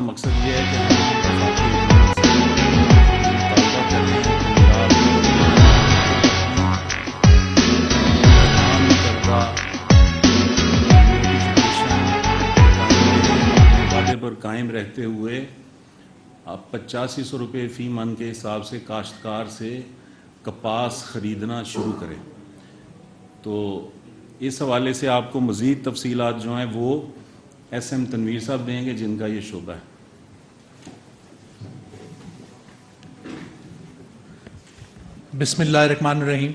मकसद ये है कि हम वफाकी हुकूमत से मुतालबा करें पंजाब तमाम करदा नोटिफिकेशन अपने वादे पर कायम रहते हुए अब 8500 रुपये फ़ी मन के हिसाब से काश्तकार से कपास ख़रीदना शुरू करें। तो इस हवाले से आपको मज़ीद तफसीलात जो हैं वो SM तनवीर साहब देंगे, जिनका ये शोबा है। बिस्मिल्लाहिर्रहमानिर्रहीम।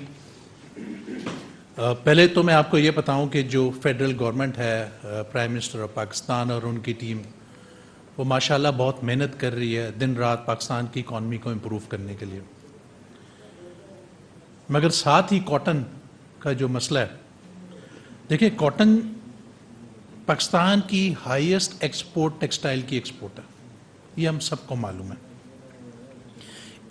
पहले तो मैं आपको ये बताऊं कि जो फेडरल गवर्नमेंट है, प्राइम मिनिस्टर ऑफ पाकिस्तान और उनकी टीम, वो माशाल्लाह बहुत मेहनत कर रही है दिन रात पाकिस्तान की इकॉनमी को इम्प्रूव करने के लिए। मगर साथ ही कॉटन का जो मसला है, देखिए कॉटन पाकिस्तान की हाईएस्ट एक्सपोर्ट टेक्सटाइल की एक्सपोर्ट है, ये हम सबको मालूम है।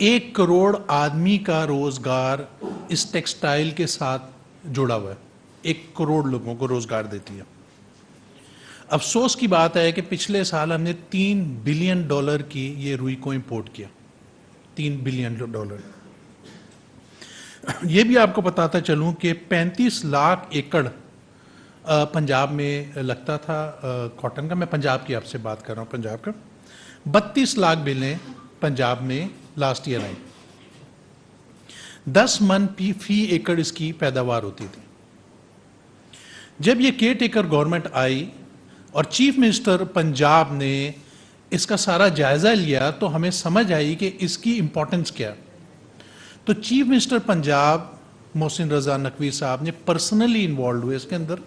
1 करोड़ आदमी का रोजगार इस टेक्सटाइल के साथ जुड़ा हुआ है, 1 करोड़ लोगों को रोजगार देती है। अफसोस की बात है कि पिछले साल हमने $3 बिलियन की ये रुई को इंपोर्ट किया, $3 बिलियन। ये भी आपको बताता चलूं कि 35 लाख एकड़ पंजाब में लगता था कॉटन का। मैं पंजाब की आपसे बात कर रहा हूँ, पंजाब का 32 लाख बिलें पंजाब में लास्ट ईयर आई। 10 मन फी एकड़ इसकी पैदावार होती थी। जब ये केयर टेकर गवर्नमेंट आई और चीफ मिनिस्टर पंजाब ने इसका सारा जायजा लिया तो हमें समझ आई कि इसकी इंपॉर्टेंस क्या है। तो चीफ मिनिस्टर पंजाब मोहसिन रजा नकवी साहब ने पर्सनली इन्वॉल्व हुए इसके अंदर,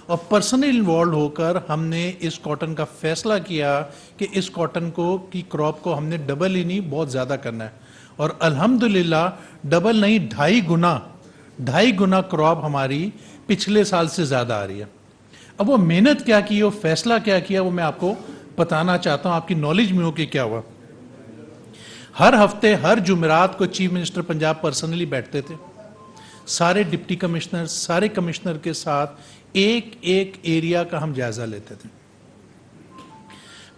और पर्सनली इन्वॉल्व होकर हमने इस कॉटन का फैसला किया कि इस कॉटन को की क्रॉप को हमने डबल ही नहीं बहुत ज़्यादा करना है। और अल्हम्दुलिल्लाह डबल नहीं 2.5 गुना क्रॉप हमारी पिछले साल से ज़्यादा आ रही है। अब वो मेहनत क्या की, वो फैसला क्या किया, वो मैं आपको बताना चाहता हूँ, आपकी नॉलेज में हो कि क्या हुआ। हर हफ्ते हर जुमेरात को चीफ मिनिस्टर पंजाब पर्सनली बैठते थे, सारे डिप्टी कमिश्नर सारे कमिश्नर के साथ एक एक एरिया का हम जायजा लेते थे।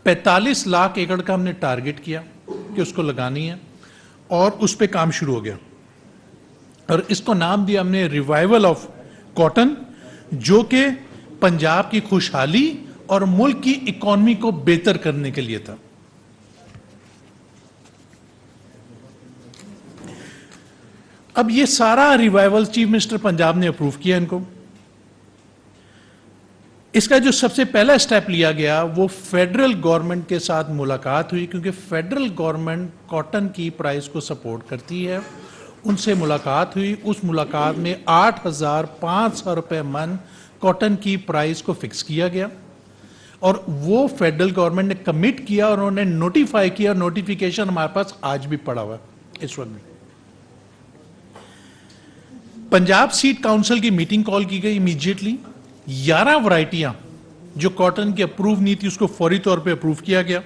45 लाख एकड़ का हमने टारगेट किया कि उसको लगानी है, और उस पर काम शुरू हो गया। और इसको नाम दिया हमने रिवाइवल ऑफ कॉटन, जो कि पंजाब की खुशहाली और मुल्क की इकॉनमी को बेहतर करने के लिए था। अब ये सारा रिवाइवल चीफ मिनिस्टर पंजाब ने अप्रूव किया इनको। इसका जो सबसे पहला स्टेप लिया गया वो फेडरल गवर्नमेंट के साथ मुलाकात हुई, क्योंकि फेडरल गवर्नमेंट कॉटन की प्राइस को सपोर्ट करती है। उनसे मुलाकात हुई, उस मुलाकात में 8,500 रुपये मन कॉटन की प्राइस को फिक्स किया गया, और वो फेडरल गवर्नमेंट ने कमिट किया और उन्होंने नोटिफाई किया। नोटिफिकेशन हमारे पास आज भी पड़ा हुआ है इस वक्त में। पंजाब सीड काउंसिल की मीटिंग कॉल की गई इमीडिएटली। 11 वैरायटियां जो कॉटन की अप्रूव नहीं थी उसको फौरी तौर पे अप्रूव किया गया।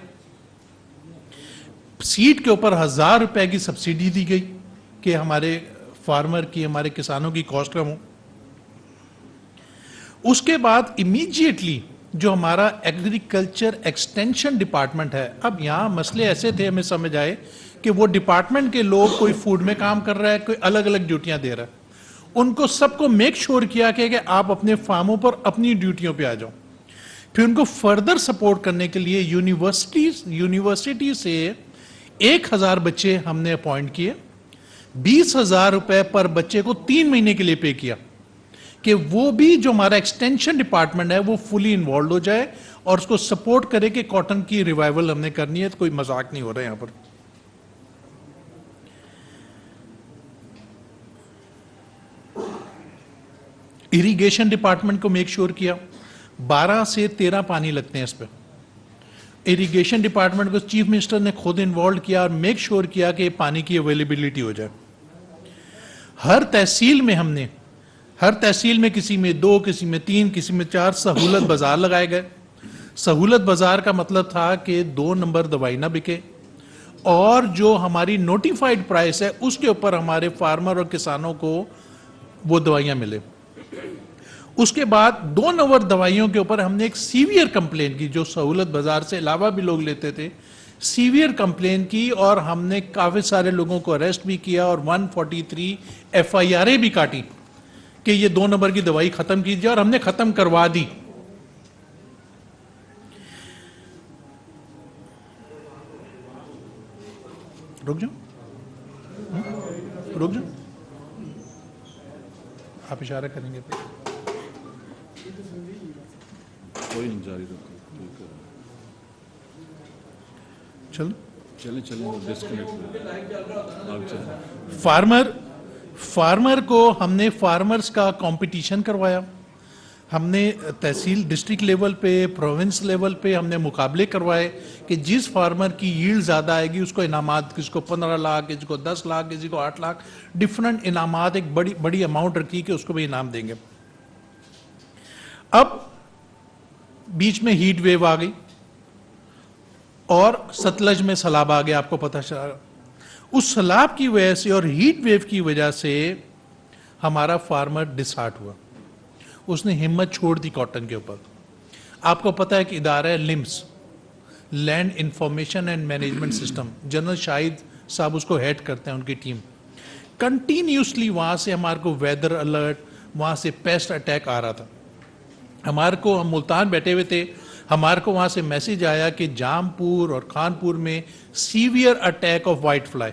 सीड के ऊपर 1,000 रुपए की सब्सिडी दी गई कि हमारे फार्मर की, हमारे किसानों की कॉस्ट कम हो। उसके बाद इमीडिएटली जो हमारा एग्रीकल्चर एक्सटेंशन डिपार्टमेंट है, अब यहां मसले ऐसे थे हमें समझ आए कि वो डिपार्टमेंट के लोग, कोई फूड में काम कर रहा है, कोई अलग अलग ड्यूटियां दे रहा है। उनको सबको मेक श्योर किया कि आप अपने फार्मों पर अपनी ड्यूटियों पे आ जाओ। फिर उनको फर्दर सपोर्ट करने के लिए यूनिवर्सिटी से 1,000 बच्चे हमने अपॉइंट किए, 20,000 रुपए पर बच्चे को 3 महीने के लिए पे किया कि वो भी जो हमारा एक्सटेंशन डिपार्टमेंट है वो फुली इन्वॉल्व हो जाए और उसको सपोर्ट करे कि कॉटन की रिवाइवल हमने करनी है। तो कोई मजाक नहीं हो रहा है यहां पर। इरिगेशन डिपार्टमेंट को मेक श्योर किया, 12 से 13 पानी लगते हैं इस पर। इरिगेशन डिपार्टमेंट को चीफ मिनिस्टर ने खुद इन्वॉल्व किया और मेक श्योर किया कि पानी की अवेलेबिलिटी हो जाए। हर तहसील में किसी में 2, किसी में 3, किसी में 4 सहूलत बाजार लगाए गए। सहूलत बाजार का मतलब था कि 2 नंबर दवाई ना बिके, और जो हमारी नोटिफाइड प्राइस है उसके ऊपर हमारे फार्मर और किसानों को वो दवाइयां मिले। उसके बाद 2 नंबर दवाइयों के ऊपर हमने एक सीवियर कंप्लेन की, जो सहूलत बाजार से अलावा भी लोग लेते थे, सीवियर कंप्लेन की, और हमने काफी सारे लोगों को अरेस्ट भी किया और 143 FIR भी काटी कि ये 2 नंबर की दवाई खत्म कीजिए, और हमने खत्म करवा दी। रुक जाओ, रुक जाओ, आप इशारा करेंगे तो। कोई नहीं, जारी रखो, ठीक है। चलो, चले डिस्कनेक्ट आप चलें। फार्मर को हमने फार्मर्स का कंपटीशन करवाया, हमने तहसील डिस्ट्रिक्ट लेवल पे, प्रोविंस लेवल पे हमने मुकाबले करवाए कि जिस फार्मर की यील्ड ज़्यादा आएगी उसको इनामात, किसको 15 लाख, किसी को 10 लाख, किसी को 8 लाख, डिफरेंट इनामात, एक बड़ी बड़ी अमाउंट रखी कि उसको भी इनाम देंगे। अब बीच में हीट वेव आ गई और सतलज में सैलाब आ गया, आपको पता चला। उस सैलाब की वजह से और हीट वेव की वजह से हमारा फार्मर डिसहार्ट हुआ, उसने हिम्मत छोड़ दी कॉटन के ऊपर। आपको पता है कि इदारा है limbs, land information and management system, general Shahid साहब उसको हेड करते हैं, उनकी टीम कंटिन्यूसली वहां से हमारे को वेदर अलर्ट, वहां से पेस्ट अटैक आ रहा था। हमारे को, हम मुल्तान बैठे हुए थे, हमारे को वहां से मैसेज आया कि जामपुर और खानपुर में severe attack of white fly.